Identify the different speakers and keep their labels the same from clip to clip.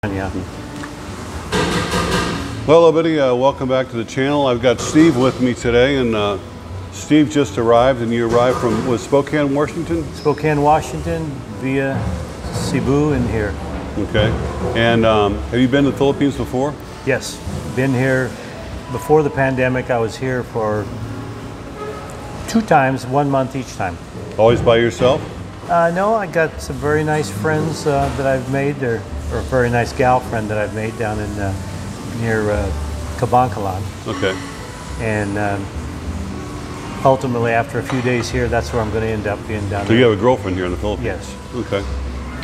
Speaker 1: Yeah.
Speaker 2: Well, everybody, welcome back to the channel. I've got Steve with me today, and Steve just arrived, and you arrived from, was Spokane, Washington?
Speaker 1: Spokane, Washington, via Cebu and here.
Speaker 2: Okay. And have you been to the Philippines before?
Speaker 1: Yes, been here before the pandemic. I was here for 2 times, 1 month each time.
Speaker 2: Always by yourself?
Speaker 1: No, I got some very nice friends that I've made there, or a very nice gal friend that I've made down in near Cabancalan.
Speaker 2: Okay.
Speaker 1: And ultimately, after a few days here, that's where I'm going to end up being down
Speaker 2: So
Speaker 1: there.
Speaker 2: you have a girlfriend here in the Philippines?
Speaker 1: Yes.
Speaker 2: Okay.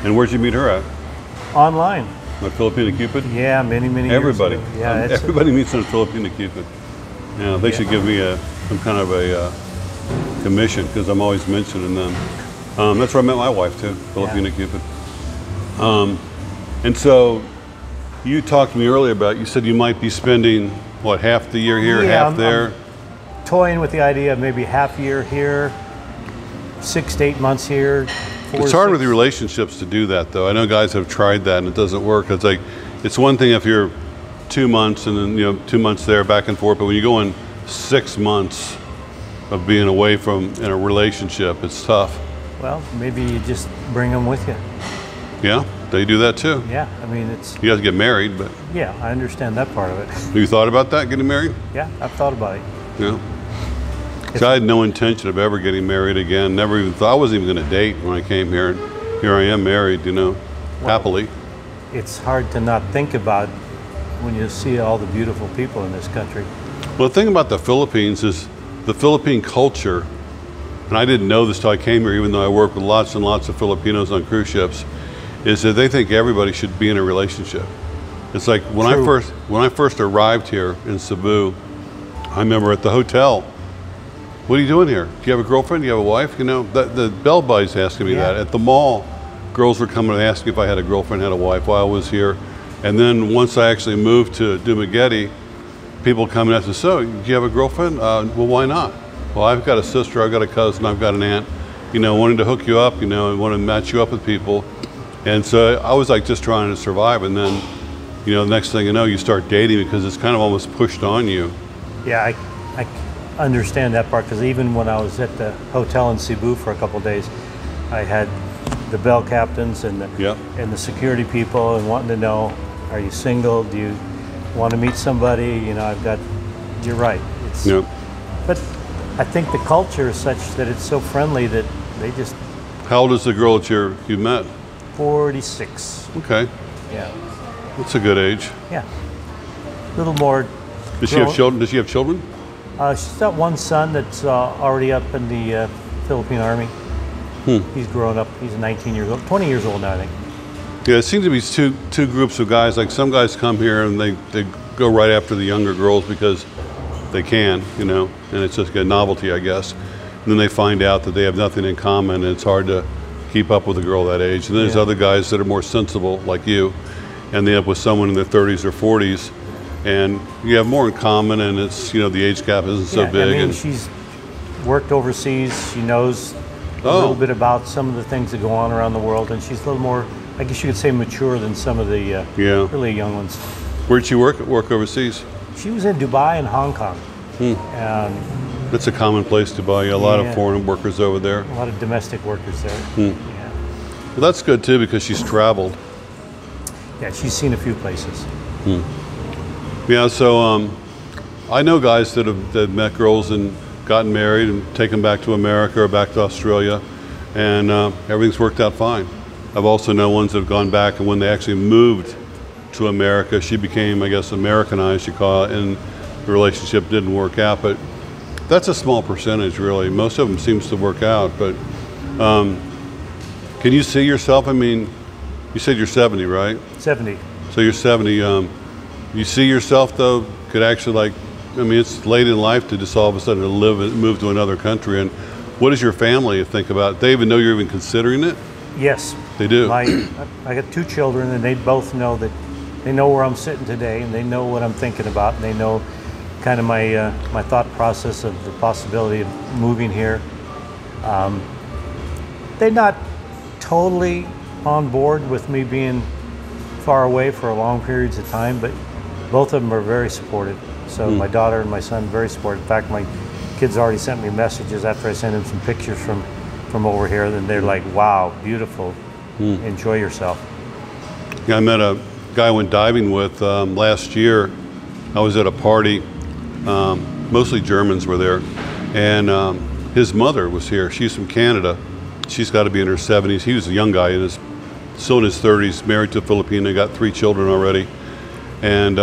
Speaker 2: And where'd you meet her at?
Speaker 1: Online.
Speaker 2: On Filipina Cupid?
Speaker 1: Yeah, many
Speaker 2: Everybody.
Speaker 1: years ago. Yeah,
Speaker 2: everybody meets on Filipina Cupid. Yeah, they should give me some kind of a commission, because I'm always mentioning them. That's where I met my wife too, Filipina Cupid. And so you talked to me earlier about, you said you might be spending, what, half the year here, half there?
Speaker 1: I'm toying with the idea of maybe half year here, 6 to 8 months here.
Speaker 2: It's hard with your relationships to do that, though. I know guys have tried that and it doesn't work. It's like, it's one thing if you're 2 months and then 2 months there, back and forth, but when you go in 6 months of being away from in a relationship, it's tough.
Speaker 1: Well, maybe you just bring them with you.
Speaker 2: Yeah, they do that too.
Speaker 1: Yeah, I mean it's.
Speaker 2: You guys get married, but.
Speaker 1: Yeah, I understand that part of it.
Speaker 2: Have you thought about that, getting married?
Speaker 1: Yeah, I've thought about it.
Speaker 2: Yeah. So I had no intention of ever getting married again. Never even thought, I wasn't even going to date when I came here. And here I am married, happily.
Speaker 1: It's hard to not think about when you see all the beautiful people in this country.
Speaker 2: Well, the thing about the Philippines is the Philippine culture, and I didn't know this till I came here, even though I work with lots and lots of Filipinos on cruise ships, is that they think everybody should be in a relationship. It's like when I first arrived here in Cebu, I remember at the hotel, what are you doing here? Do you have a girlfriend? Do you have a wife? The bellboys asking me that. At the mall, girls were coming and asking if I had a girlfriend, had a wife while I was here. And then once I actually moved to Dumaguete, people coming and asking, so, do you have a girlfriend? Well, why not? Well, I've got a sister, I've got a cousin, I've got an aunt, wanting to hook you up, and want to match you up with people. And so I was like just trying to survive. And then, the next thing you know, you start dating because it's kind of almost pushed on you.
Speaker 1: Yeah, I understand that part, because even when I was at the hotel in Cebu for a couple of days, I had the bell captains and the security people and wanting to know, are you single? Do you want to meet somebody? You're right. But I think the culture is such that it's so friendly that they just.
Speaker 2: How old is the girl that you met?
Speaker 1: 46.
Speaker 2: Okay.
Speaker 1: Yeah.
Speaker 2: That's a good age.
Speaker 1: Yeah. A little more.
Speaker 2: Does she have children? Does she have children?
Speaker 1: She's got one son that's already up in the Philippine Army. He's grown up. He's 19 years old, 20 years old now, I think.
Speaker 2: Yeah, it seems to be two groups of guys. Like some guys come here and they go right after the younger girls because they can, and it's just a novelty, I guess. And then they find out that they have nothing in common, and it's hard to keep up with a girl that age. And then there's other guys that are more sensible, like you, and they end up with someone in their 30s or 40s, and you have more in common, and it's, the age gap isn't so big.
Speaker 1: I mean, she's worked overseas. She knows a little bit about some of the things that go on around the world, and she's a little more, I guess you could say, mature than some of the really young ones.
Speaker 2: Where'd she work overseas?
Speaker 1: She was in Dubai and Hong Kong.
Speaker 2: That's a common place, Dubai. A lot of foreign workers over there.
Speaker 1: A lot of domestic workers there. Yeah.
Speaker 2: Well, that's good too, because she's traveled.
Speaker 1: Yeah, she's seen a few places.
Speaker 2: Yeah, so I know guys that have met girls and gotten married and taken back to America or back to Australia, and everything's worked out fine. I've also known ones that have gone back, and when they actually moved to America, she became, I guess, Americanized, you call it, and the relationship didn't work out. But that's a small percentage, really. Most of them seems to work out. But can you see yourself? I mean, you said you're 70, right?
Speaker 1: 70.
Speaker 2: So you're 70. You see yourself, though, could actually, it's late in life to just all of a sudden move to another country. And what does your family think about it? They even know you're even considering it?
Speaker 1: Yes.
Speaker 2: They do?
Speaker 1: I got 2 children, and they both know that. They know where I'm sitting today, and they know what I'm thinking about, and they know kind of my thought process of the possibility of moving here. They're not totally on board with me being far away for long periods of time, but both of them are very supportive. So my daughter and my son very supportive. In fact, my kids already sent me messages after I sent them some pictures from over here, and they're like, wow, beautiful, enjoy yourself.
Speaker 2: Yeah, I met a guy I went diving with last year. I was at a party, mostly Germans were there, and his mother was here. She's from Canada. She's got to be in her 70s. He was a young guy, still in his 30s, married to a Filipino. They got 3 children already. And,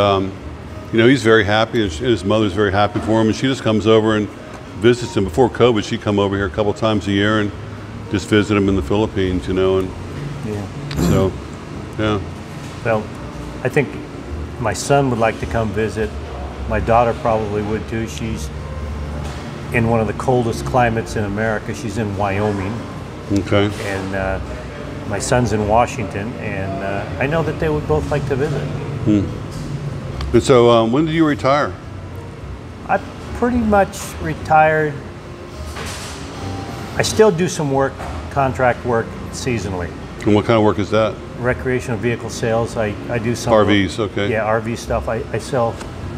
Speaker 2: you know, he's very happy, and his mother's very happy for him. And she just comes over and visits him. Before COVID, she'd come over here a couple times a year and just visit him in the Philippines, you know. And so, yeah.
Speaker 1: Well, I think my son would like to come visit. My daughter probably would too. She's in one of the coldest climates in America. She's in Wyoming.
Speaker 2: Okay.
Speaker 1: And my son's in Washington, and I know that they would both like to visit.
Speaker 2: And so when did you retire?
Speaker 1: I pretty much retired. I still do some work, contract work, seasonally.
Speaker 2: And what kind of work is that?
Speaker 1: Recreational vehicle sales. I do some
Speaker 2: RVs, okay.
Speaker 1: Yeah, RV stuff. I sell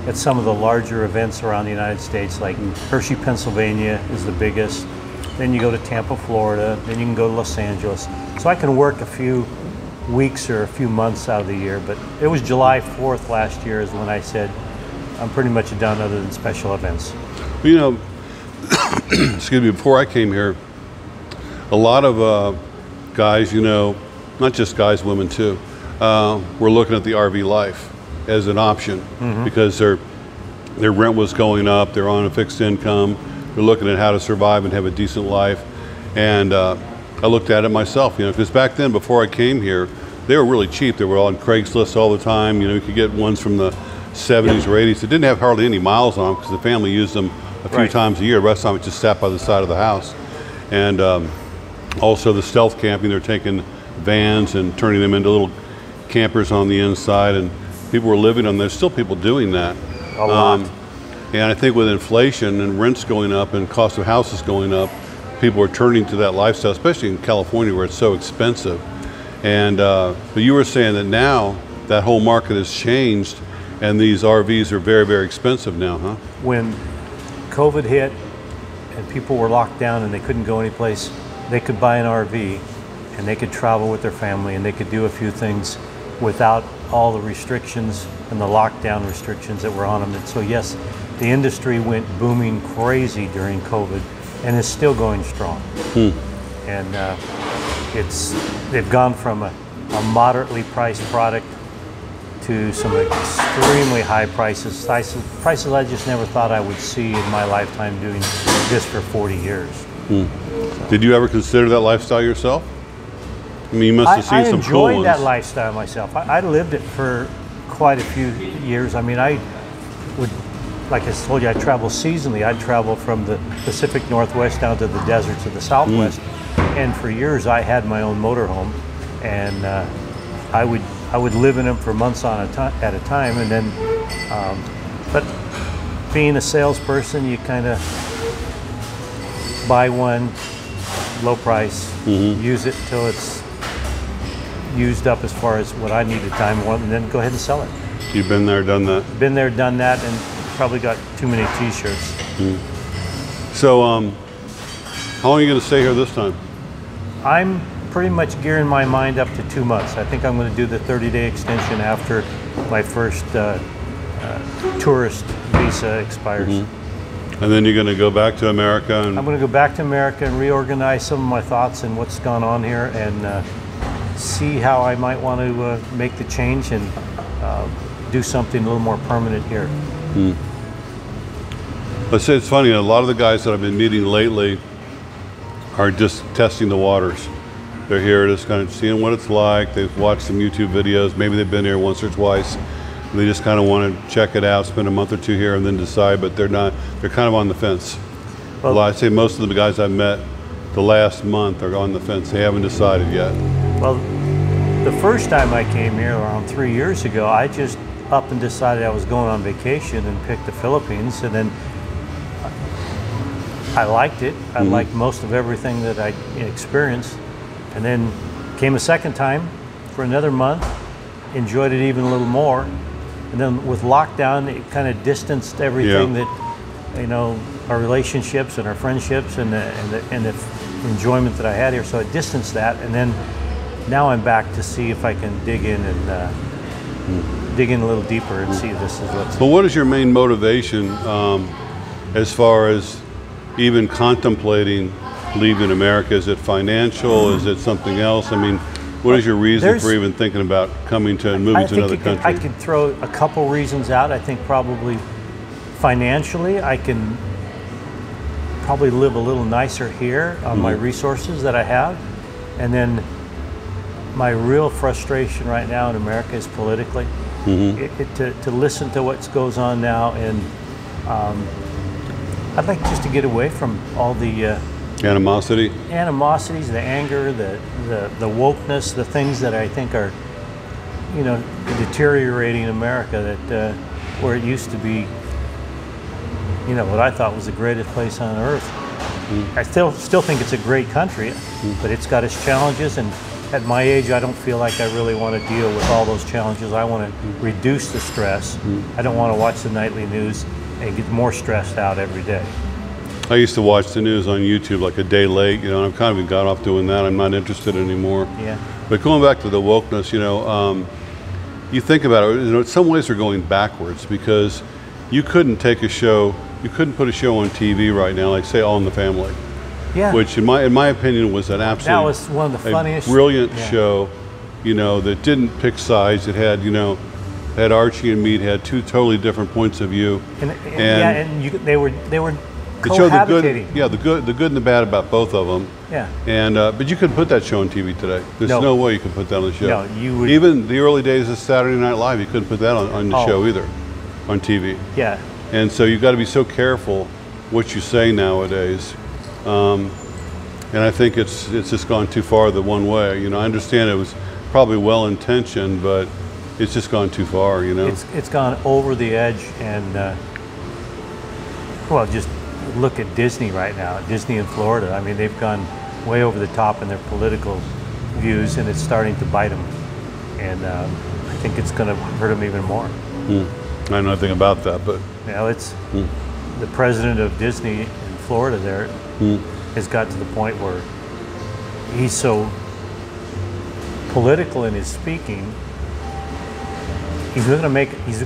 Speaker 1: at some of the larger events around the United States, like Hershey, Pennsylvania is the biggest. Then you go to Tampa, Florida. Then you can go to Los Angeles. So I can work a few weeks or a few months out of the year. But it was July 4th last year is when I said, I'm pretty much done other than special events.
Speaker 2: You know, excuse me, before I came here, a lot of guys, you know, not just guys, women too, were looking at the RV life as an option because their rent was going up, they're on a fixed income, they're looking at how to survive and have a decent life. And I looked at it myself, you know, because back then, before I came here, they were really cheap. They were on Craigslist all the time. You know, you could get ones from the 70s or 80s. It didn't have hardly any miles on them because the family used them a few times a year. The rest of the time it just sat by the side of the house. And also the stealth camping, they're taking vans and turning them into little campers on the inside, and people were living on them. There's still people doing that.
Speaker 1: A lot.
Speaker 2: And I think with inflation and rents going up and cost of houses going up, people are turning to that lifestyle, especially in California where it's so expensive. And but you were saying that now that whole market has changed and these RVs are very, very expensive now, huh?
Speaker 1: When COVID hit and people were locked down and they couldn't go anyplace, they could buy an RV and they could travel with their family and they could do a few things without all the restrictions and the lockdown restrictions that were on them. And so yes, the industry went booming crazy during COVID and is still going strong. And they've gone from a moderately priced product to some extremely high prices. Prices I just never thought I would see in my lifetime doing this for 40 years. So.
Speaker 2: Did you ever consider that lifestyle yourself? I mean, you must have seen some cool ones.
Speaker 1: I enjoyed that lifestyle myself. I lived it for quite a few years. I mean, I would, like I told you, I travel seasonally. I'd travel from the Pacific Northwest down to the deserts of the Southwest. And for years, I had my own motorhome, and I would live in them for months at a time. And then, but being a salesperson, you kind of buy one, low price, use it till it's used up as far as what I need the time for, and then go ahead and sell it.
Speaker 2: You've been there, done that?
Speaker 1: Been there, done that, and probably got too many t-shirts.
Speaker 2: So how long are you going to stay here this time?
Speaker 1: I'm pretty much gearing my mind up to 2 months. I think I'm going to do the 30-day extension after my first tourist visa expires.
Speaker 2: And then you're going to go back to America? And
Speaker 1: I'm going to go back to America and reorganize some of my thoughts and what's gone on here, and see how I might want to make the change and do something a little more permanent here.
Speaker 2: Let's say it's funny, a lot of the guys that I've been meeting lately are just testing the waters. They're here just kind of seeing what it's like. They've watched some YouTube videos. Maybe they've been here once or twice. They just kind of want to check it out, spend a month or two here and then decide, but they're kind of on the fence. Well, I'd say most of the guys I've met the last month are on the fence. They haven't decided yet. Well,
Speaker 1: the first time I came here around 3 years ago, I just up and decided I was going on vacation and picked the Philippines, and then I liked it. I liked most of everything that I experienced. And then came a second time for another month, enjoyed it even a little more. And then with lockdown, it kind of distanced everything that, you know, our relationships and our friendships and the enjoyment that I had here. So it distanced that, and then now I'm back to see if I can dig in and dig in a little deeper and see if this is what's.
Speaker 2: But what is your main motivation as far as even contemplating leaving America? Is it financial? Is it something else? I mean, what is your reason for even thinking about moving to another country?
Speaker 1: I could throw a couple reasons out. I think probably financially, I can probably live a little nicer here on my resources that I have. And then my real frustration right now in America is politically. To listen to what goes on now, and I'd like just to get away from all the animosities, the anger, the wokeness, the things that I think are, you know, deteriorating America. That where it used to be, you know, what I thought was the greatest place on earth. I still think it's a great country, but it's got its challenges. And at my age, I don't feel like I really want to deal with all those challenges. I want to reduce the stress. I don't want to watch the nightly news and get more stressed out every day.
Speaker 2: I used to watch the news on YouTube like a day late, you know, and I've kind of got off doing that. I'm not interested anymore.
Speaker 1: Yeah.
Speaker 2: But going back to the wokeness, you know, you think about it, you know, in some ways we're going backwards, because you couldn't take a show, you couldn't put a show on TV right now, like say All in the Family.
Speaker 1: Yeah.
Speaker 2: Which in my opinion was an absolute,
Speaker 1: that was one of the funniest,
Speaker 2: brilliant show, you know, that didn't pick sides. It had, you know, had Archie and Meade had two totally different points of view. They were
Speaker 1: cohabitating.
Speaker 2: It showed the good and the bad about both of them.
Speaker 1: Yeah.
Speaker 2: And but you couldn't put that show on TV today. There's no way you could put that on the show.
Speaker 1: No, you would.
Speaker 2: Even the early days of Saturday Night Live, you couldn't put that on the show either, on TV.
Speaker 1: Yeah.
Speaker 2: And so you've got to be so careful what you say nowadays. And I think it's just gone too far the one way. You know, I understand it was probably well intentioned, but it's just gone too far. You know,
Speaker 1: it's gone over the edge, and well, just look at Disney right now. Disney in Florida. I mean, they've gone way over the top in their political views, and it's starting to bite them. And I think it's going to hurt them even more.
Speaker 2: I know nothing about that, but
Speaker 1: you know, it's the president of Disney in Florida there. Has got to the point where he's so political in his speaking. I think he's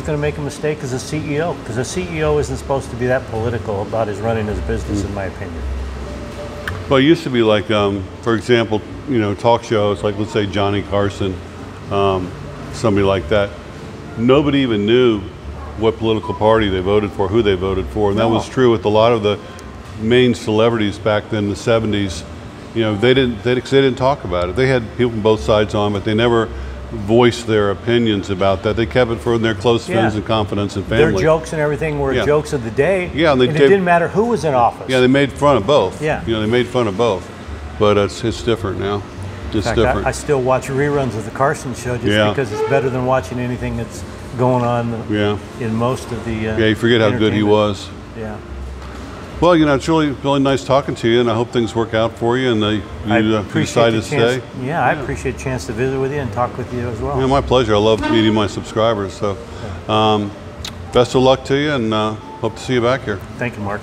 Speaker 1: going to make a mistake as a CEO, because a CEO isn't supposed to be that political about his running his business, in my opinion.
Speaker 2: Well, it used to be like, for example, you know, talk shows like, let's say Johnny Carson, somebody like that. Nobody even knew what political party they voted for, who they voted for, and that was true with a lot of the main celebrities back then in the 70s. You know, they didn't talk about it. They had people from both sides on, but they never voiced their opinions about that. They kept it for their close friends and confidants and family.
Speaker 1: Their jokes and everything were jokes of the day.
Speaker 2: Yeah, and
Speaker 1: it didn't matter who was in office.
Speaker 2: Yeah, they made fun of both.
Speaker 1: Yeah,
Speaker 2: you know, they made fun of both. But it's different now. It's different.
Speaker 1: I still watch reruns of the Carson show just because it's better than watching anything that's going on. In most of the.
Speaker 2: You forget how good he was.
Speaker 1: Yeah.
Speaker 2: Well, you know, it's really nice talking to you, and I hope things work out for you, and you decide to stay.
Speaker 1: Yeah, I appreciate a chance to visit with you and talk with you as well.
Speaker 2: Yeah, my pleasure. I love meeting my subscribers. So, best of luck to you, and hope to see you back here.
Speaker 1: Thank you, Mark.